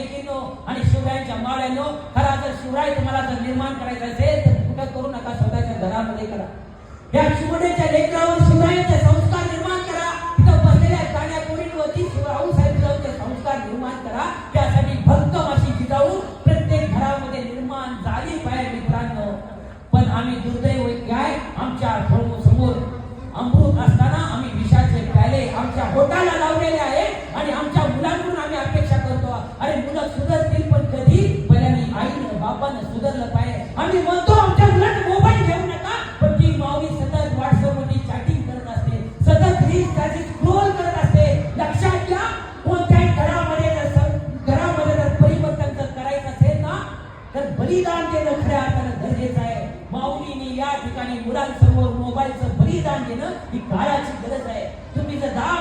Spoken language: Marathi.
लेकींनो आणि शिवरायांच्या मावळ्यांनो, खरा जर शिवराय तुम्हाला जर निर्माण करायचा असेल तर कुठं करू नका, स्वतःच्या घरामध्ये करा. या शिवनेच्या लेकरावर शिवरायांचे संस्कार निर्माण करा. तिथं बसलेल्या कान्या पोरींवरती शिवराऊ साहेबांचे संस्कार निर्माण करा. त्यासाठी भक्कम अशी जिजाऊ प्रत्येक घरामध्ये निर्माण झाली पाहिजे मित्रांनो. पण आम्ही दुर्दैव काय, आमच्या समोर अमृत असताना आम्ही विषाचे प्याले आमच्या होटाला लावलेले आहे आणि आमच्या मुलांकडून आम्ही अपेक्षा करतो अरे मुलं सुधरतील, पण कधी पहिल्यांदा आईनं बापानं सुधरलं पाहिजे. आम्ही म्हणतो आमच्या मुलांना मोबाईल घेऊ नका, पण ती माऊली सतत व्हॉट्सअप मध्ये चॅटिंग करत असते, सतत रील्स त्याची स्क्रोल करत असते. लक्षात घ्या, कोणत्याही घरामध्ये जर परिवर्तन जर करायचं असेल ना तर बलिदान देणं खऱ्या अर्थानं गरजेचं आहे. माऊलीने या ठिकाणी मुलांसमोर मोबाईलचं बलिदान देणं ही काळाची गरज आहे. तुम्ही जर